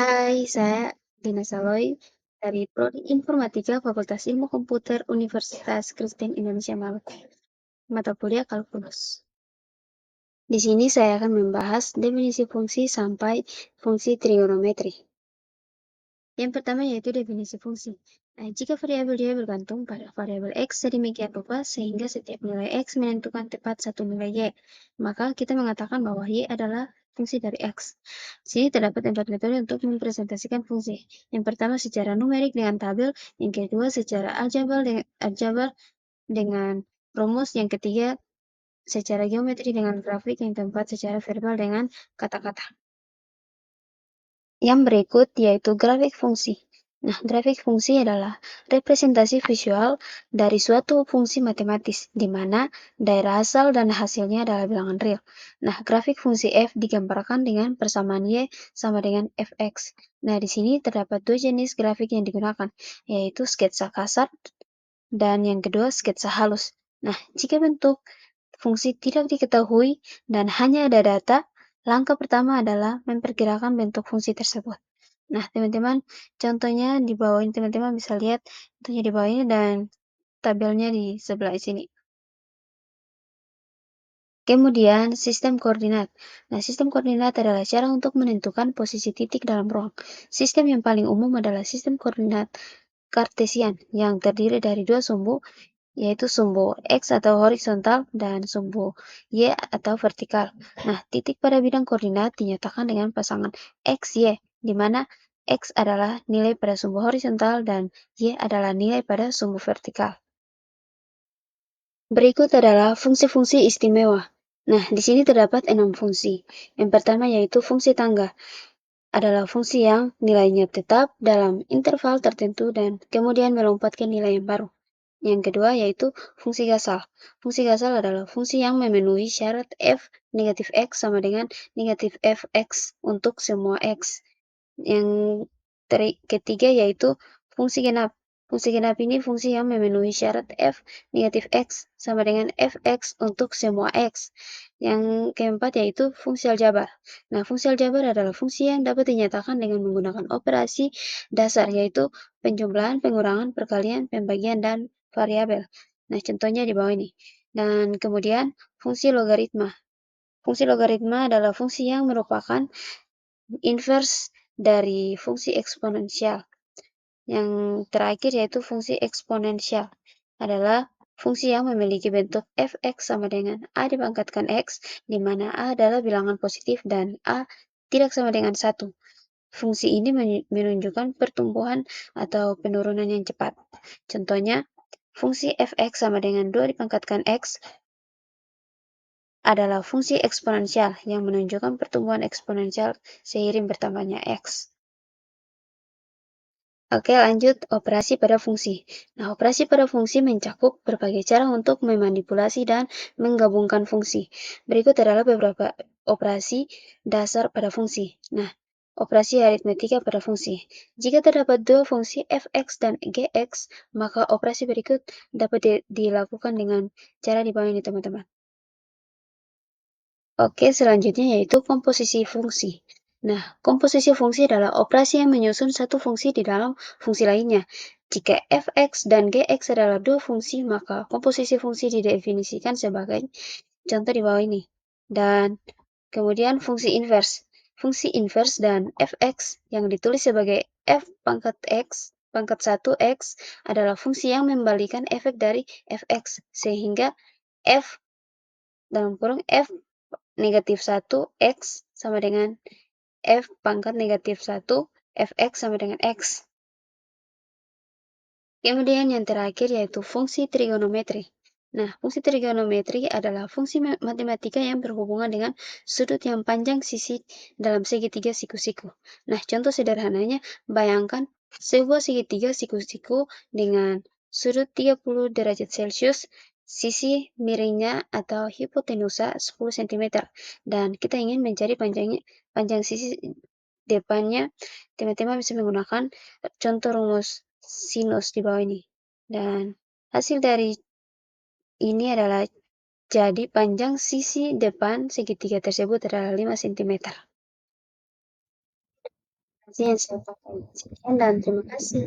Hai, saya Dina Saloy dari Prodi Informatika Fakultas Ilmu Komputer Universitas Kristen Indonesia Maluku. Mata kuliah Kalkulus. Di sini saya akan membahas definisi fungsi sampai fungsi trigonometri. Yang pertama yaitu definisi fungsi. Jika variabel dia bergantung pada variabel X sedemikian rupa sehingga setiap nilai X menentukan tepat satu nilai Y, maka kita mengatakan bahwa Y adalah fungsi dari X. Di sini terdapat 4 metode untuk mempresentasikan fungsi. Yang pertama secara numerik dengan tabel, yang kedua secara aljabar dengan rumus, yang ketiga secara geometri dengan grafik, yang keempat secara verbal dengan kata-kata. Yang berikut yaitu grafik fungsi. Nah, grafik fungsi adalah representasi visual dari suatu fungsi matematis, di mana daerah asal dan hasilnya adalah bilangan real. Nah, grafik fungsi f digambarkan dengan persamaan y sama dengan fx. Nah, di sini terdapat dua jenis grafik yang digunakan, yaitu sketsa kasar dan yang kedua sketsa halus. Nah, jika bentuk fungsi tidak diketahui dan hanya ada data, langkah pertama adalah memperkirakan bentuk fungsi tersebut. Nah, teman-teman, contohnya di bawah ini teman-teman bisa lihat contohnya di bawah ini dan tabelnya di sebelah sini. Kemudian, sistem koordinat. Nah, sistem koordinat adalah cara untuk menentukan posisi titik dalam ruang. Sistem yang paling umum adalah sistem koordinat Kartesian yang terdiri dari dua sumbu, yaitu sumbu X atau horizontal dan sumbu Y atau vertikal. Nah, titik pada bidang koordinat dinyatakan dengan pasangan X, Y, di mana X adalah nilai pada sumbu horizontal dan Y adalah nilai pada sumbu vertikal. Berikut adalah fungsi-fungsi istimewa. Nah, di sini terdapat 6 fungsi. Yang pertama yaitu fungsi tangga. Adalah fungsi yang nilainya tetap dalam interval tertentu dan kemudian melompat ke nilai yang baru. Yang kedua yaitu fungsi gasal. Fungsi gasal adalah fungsi yang memenuhi syarat f negatif x sama dengan negatif fx untuk semua x. Yang ketiga yaitu fungsi genap. Fungsi genap ini fungsi yang memenuhi syarat f negatif x sama dengan fx untuk semua x. Yang keempat yaitu fungsi aljabar. Nah, fungsi aljabar adalah fungsi yang dapat dinyatakan dengan menggunakan operasi dasar, yaitu penjumlahan, pengurangan, perkalian, pembagian, dan variabel. Nah, contohnya di bawah ini. Dan kemudian fungsi logaritma. Fungsi logaritma adalah fungsi yang merupakan inverse dari fungsi eksponensial. Yang terakhir yaitu fungsi eksponensial adalah fungsi yang memiliki bentuk fx sama dengan a dipangkatkan x, di mana a adalah bilangan positif dan a tidak sama dengan 1. Fungsi ini menunjukkan pertumbuhan atau penurunan yang cepat. Contohnya, fungsi fx sama dengan 2 dipangkatkan x adalah fungsi eksponensial yang menunjukkan pertumbuhan eksponensial seiring bertambahnya x. Oke, lanjut operasi pada fungsi. Nah, operasi pada fungsi mencakup berbagai cara untuk memanipulasi dan menggabungkan fungsi. Berikut adalah beberapa operasi dasar pada fungsi. Nah, operasi aritmetika pada fungsi. Jika terdapat dua fungsi fx dan gx, maka operasi berikut dapat dilakukan dengan cara di bawah ini, teman-teman. Oke, selanjutnya yaitu komposisi fungsi. Nah, komposisi fungsi adalah operasi yang menyusun satu fungsi di dalam fungsi lainnya. Jika fx dan gx adalah dua fungsi, maka komposisi fungsi didefinisikan sebagai contoh di bawah ini. Dan kemudian fungsi inverse. Fungsi inverse dan fx yang ditulis sebagai f pangkat x pangkat 1 x adalah fungsi yang membalikan efek dari fx, sehingga f dalam kurung f negatif 1 x sama dengan f pangkat negatif 1 fx sama dengan x. Kemudian yang terakhir yaitu fungsi trigonometri. Nah, fungsi trigonometri adalah fungsi matematika yang berhubungan dengan sudut yang panjang sisi dalam segitiga siku-siku. Nah, contoh sederhananya, bayangkan sebuah segitiga siku-siku dengan sudut 30 derajat Celcius, sisi miringnya atau hipotenusa 10 cm, dan kita ingin mencari panjang sisi depannya. Teman-teman bisa menggunakan contoh rumus sinus di bawah ini. Dan hasil dari ini adalah jadi panjang sisi depan segitiga tersebut adalah 5 cm. Informasi yang saya pakai. Sekian dan terima kasih.